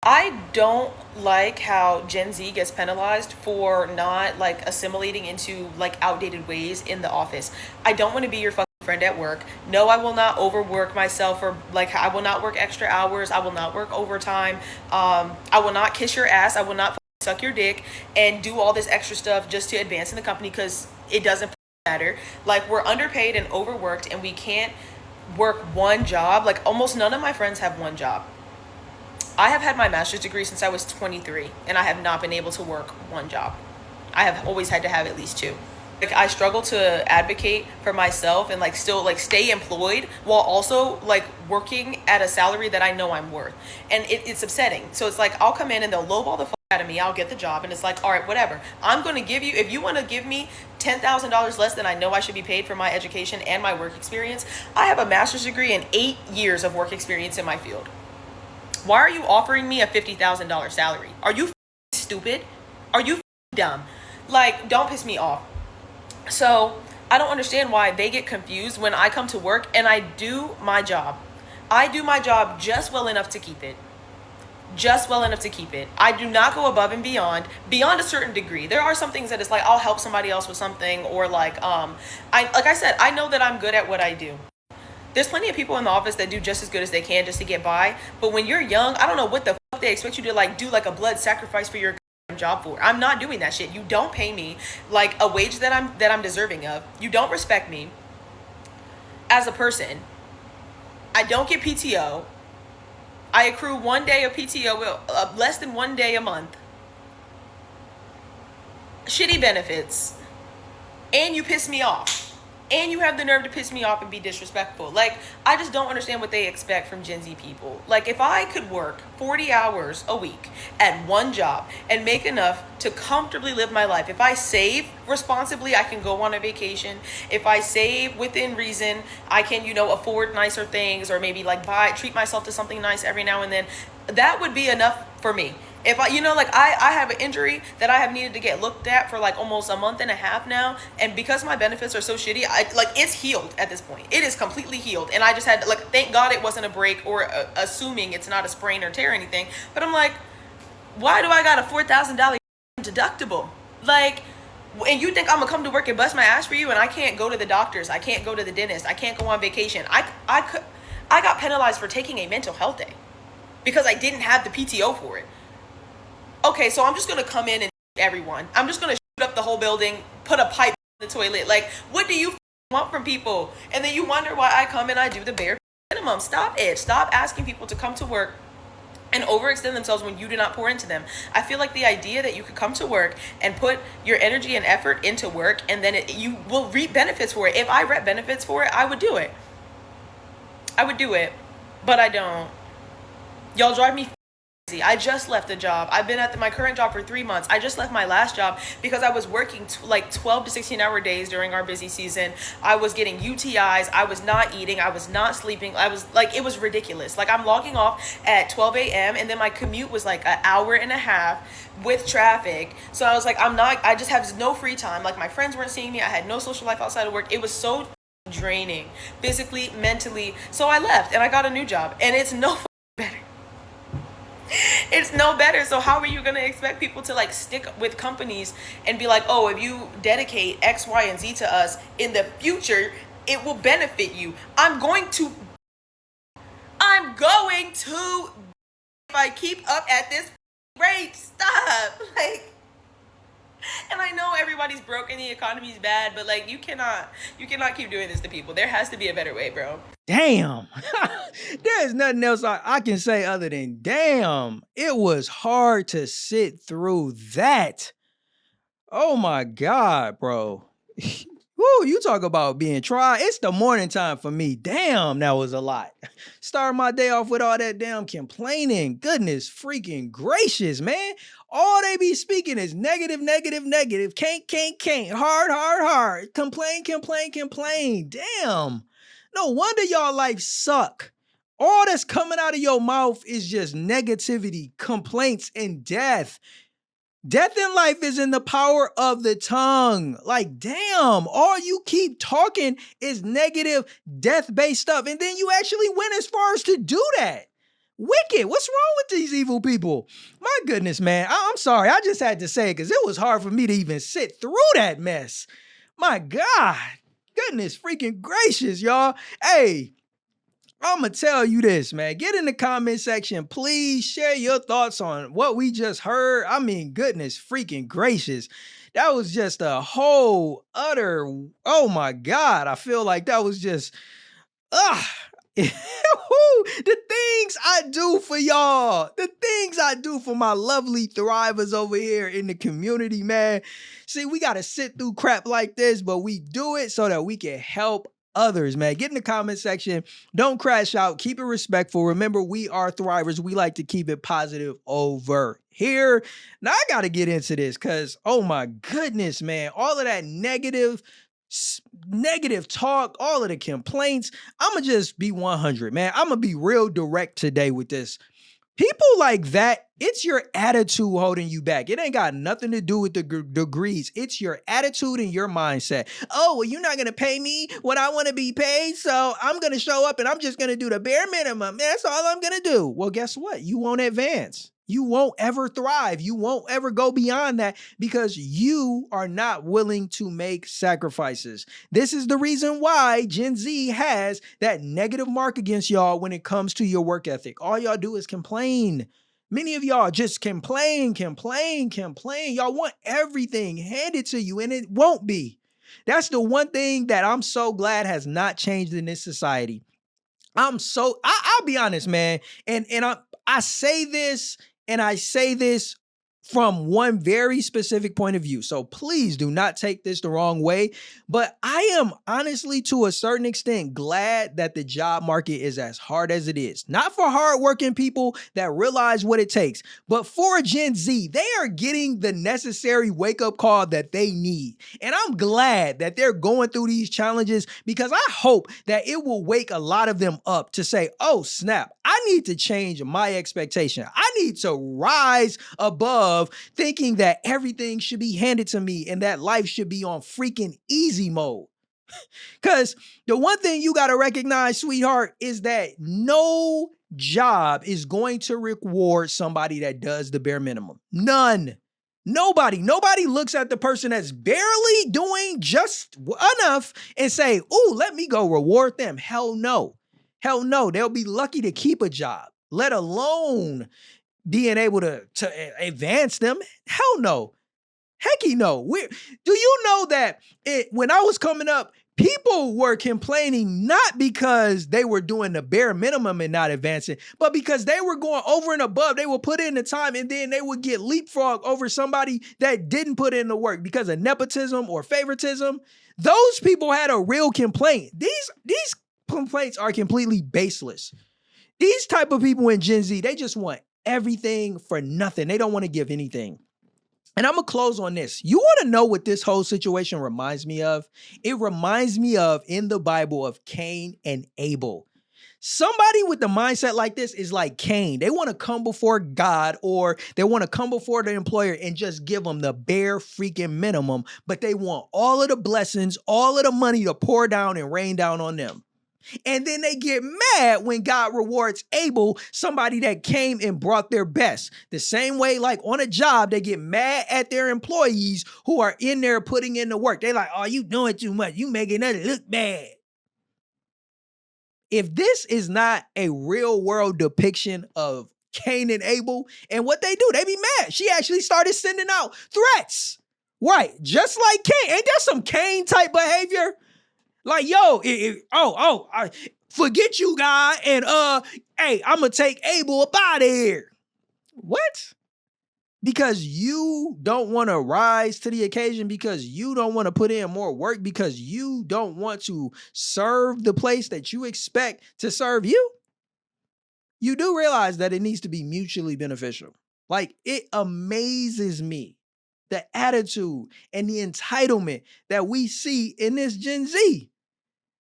I don't like how Gen Z gets penalized for not like assimilating into like outdated ways in the office. I don't want to be your fucking friend at work. No, I will not overwork myself, or like I will not work extra hours. I will not work overtime. I will not kiss your ass. I will not suck your dick and do all this extra stuff just to advance in the company because it doesn't matter. Like we're underpaid and overworked and we can't work one job. Like almost none of my friends have one job. I have had my master's degree since I was 23, and I have not been able to work one job. I have always had to have at least two. Like I struggle to advocate for myself and like still like stay employed while also like working at a salary that I know I'm worth, and it's upsetting. So it's like I'll come in and they'll lowball the fuck out of me. I'll get the job, and it's like, all right, whatever. I'm going to give you, if you want to give me $10,000 less than I know I should be paid for my education and my work experience. I have a master's degree and 8 years of work experience in my field. Why are you offering me a $50,000 salary? Are you stupid? Are you dumb? Like, don't piss me off. So, I don't understand why they get confused when I come to work and I do my job. I do my job just well enough to keep it. Just well enough to keep it. I do not go above and beyond a certain degree. There are some things that it's like I'll help somebody else with something, or like I said, I know that I'm good at what I do. There's plenty of people in the office that do just as good as they can just to get by. But when you're young, I don't know what the fuck they expect you to like do like a blood sacrifice for your job for. I'm not doing that shit. You don't pay me like a wage that I'm deserving of. You don't respect me as a person. I don't get PTO. I accrue 1 day of PTO, less than 1 day a month. Shitty benefits, and you piss me off. And you have the nerve to piss me off and be disrespectful. Like, I just don't understand what they expect from Gen Z people. Like, if I could work 40 hours a week at one job and make enough to comfortably live my life, if I save responsibly, I can go on a vacation. If I save within reason, I can, afford nicer things, or maybe like treat myself to something nice every now and then. That would be enough for me. If I have an injury that I have needed to get looked at for like almost a month and a half now, and because my benefits are so shitty, it's healed at this point. It is completely healed, and I just had to, like, thank God it wasn't a break, or assuming it's not a sprain or tear or anything. But I'm like, why do I got a $4,000 deductible? Like, and you think I'm gonna come to work and bust my ass for you, and I can't go to the doctors, I can't go to the dentist, I can't go on vacation. I got penalized for taking a mental health day because I didn't have the PTO for it. Okay, so I'm just gonna come in and everyone. I'm just gonna shoot up the whole building, put a pipe in the toilet. Like, what do you want from people? And then you wonder why I come and I do the bare minimum. Stop it. Stop asking people to come to work and overextend themselves when you do not pour into them. I feel like the idea that you could come to work and put your energy and effort into work, and then you will reap benefits for it. If I rep benefits for it, I would do it. I would do it, but I don't. Y'all drive me. I just left a job. I've been at my current job for 3 months. I just left my last job because I was working like 12 to 16-hour days during our busy season. I was getting UTIs. I was not eating. I was not sleeping. I was like, it was ridiculous. Like, I'm logging off at 12 a.m. and then my commute was like an hour and a half with traffic. So I was like, I just have no free time. Like, my friends weren't seeing me. I had no social life outside of work. It was so draining, physically, mentally. So I left and I got a new job, and it's no better. It's no better. So how are you going to expect people to like stick with companies and be like, oh, if you dedicate X, Y, and Z to us in the future, it will benefit you? I'm going to, if I keep up at this rate, stop. Like, and I know everybody's broken, the economy's bad, but like, you cannot keep doing this to people. There has to be a better way, bro. Damn. There's nothing else I can say other than damn. It was hard to sit through that. Oh my God, bro. Woo, you talk about being tried. It's the morning time for me. Damn, that was a lot. Start my day off with all that damn complaining. Goodness freaking gracious, man. All they be speaking is negative, negative, negative. Can't. Hard, hard, hard. Complain, complain, complain. Damn. No wonder y'all life suck. All that's coming out of your mouth is just negativity, complaints, and death. Death in life is in the power of the tongue. Like, damn, all you keep talking is negative, death-based stuff. And then you actually went as far as to do that. Wicked. What's wrong with these evil people? My goodness, man. I'm sorry. I just had to say it because it was hard for me to even sit through that mess. My God. Goodness freaking gracious, y'all. Hey, I'm going to tell you this, man. Get in the comment section. Please share your thoughts on what we just heard. I mean, goodness freaking gracious. That was just a whole utter, oh my God. I feel like that was just, ah. The things I do for y'all, the things I do for my lovely thrivers over here in the community, man. See, we got to sit through crap like this, but we do it so that we can help others, man. Get in the comment section. Don't crash out. Keep it respectful. Remember, we are thrivers. We like to keep it positive over here. Now, I got to get into this because, oh my goodness, man, all of that negative talk, all of the complaints. I'm going to just be 100, man. I'm going to be real direct today with this. People like that, it's your attitude holding you back. It ain't got nothing to do with the degrees. It's your attitude and your mindset. Oh, well, you're not going to pay me what I want to be paid, so I'm going to show up and I'm just going to do the bare minimum. That's all I'm going to do. Well, guess what? You won't advance. You won't ever thrive. You won't ever go beyond that because you are not willing to make sacrifices. This is the reason why Gen Z has that negative mark against y'all when it comes to your work ethic. All y'all do is complain. Many of y'all just complain. Y'all want everything handed to you, and it won't be. That's the one thing that I'm so glad has not changed in this society. I'll be honest, man. And I say this, and I say this from one very specific point of view. So please do not take this the wrong way. But I am honestly, to a certain extent, glad that the job market is as hard as it is. Not for hardworking people that realize what it takes, but for Gen Z, they are getting the necessary wake-up call that they need. And I'm glad that they're going through these challenges because I hope that it will wake a lot of them up to say, oh, snap, I need to change my expectation. I need to rise above thinking that everything should be handed to me and that life should be on freaking easy mode. Because the one thing you got to recognize, sweetheart, is that no job is going to reward somebody that does the bare minimum. None. Nobody looks at the person that's barely doing just enough and say, ooh, let me go reward them. Hell no. Hell no. They'll be lucky to keep a job, let alone being able to advance them. Hell no. Hecky no. Do you know that when I was coming up, people were complaining not because they were doing the bare minimum and not advancing, but because they were going over and above. They would put in the time and then they would get leapfrog over somebody that didn't put in the work because of nepotism or favoritism. Those people had a real complaint. These complaints are completely baseless. These type of people in Gen Z, they just want everything for nothing. They don't want to give anything. And I'm going to close on this. You want to know what this whole situation reminds me of? It reminds me of, in the Bible, of Cain and Abel. Somebody with the mindset like this is like Cain. They want to come before God, or they want to come before the employer and just give them the bare freaking minimum, but they want all of the blessings, all of the money to pour down and rain down on them. And then they get mad when God rewards Abel, somebody that came and brought their best. The same way, like on a job, they get mad at their employees who are in there putting in the work. They're like, oh, you doing too much. You making it look bad. If this is not a real world depiction of Cain and Abel and what they do, they be mad. She actually started sending out threats. Right. Just like Cain. Ain't that some Cain type behavior? Like, yo, I forget you, God, and hey, I'm gonna take Abel up out of here. What? Because you don't want to rise to the occasion, because you don't want to put in more work, because you don't want to serve the place that you expect to serve you. You do realize that it needs to be mutually beneficial. Like, it amazes me the attitude and the entitlement that we see in this Gen Z.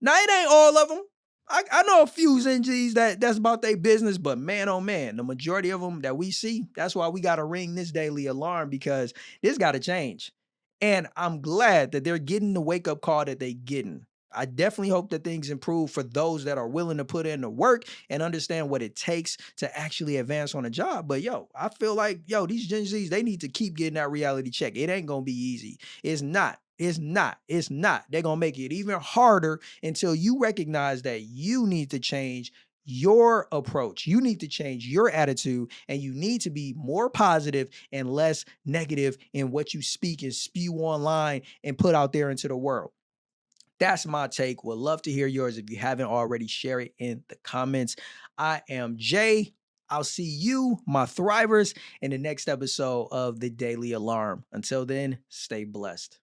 Now, it ain't all of them. I know a few Gen Zs that's about their business, but man, oh man, the majority of them that we see, that's why we got to ring this daily alarm, because this got to change. And I'm glad that they're getting the wake-up call that they getting. I definitely hope that things improve for those that are willing to put in the work and understand what it takes to actually advance on a job. But yo, I feel like, yo, these Gen Zs, they need to keep getting that reality check. It ain't gonna be easy. It's not. It's not. It's not. They're gonna make it even harder until you recognize that you need to change your approach. You need to change your attitude, and you need to be more positive and less negative in what you speak and spew online and put out there into the world. That's my take. Would love to hear yours. If you haven't already, share it in the comments. I am Jay. I'll see you, my thrivers, in the next episode of the Daily Alarm. Until then, stay blessed.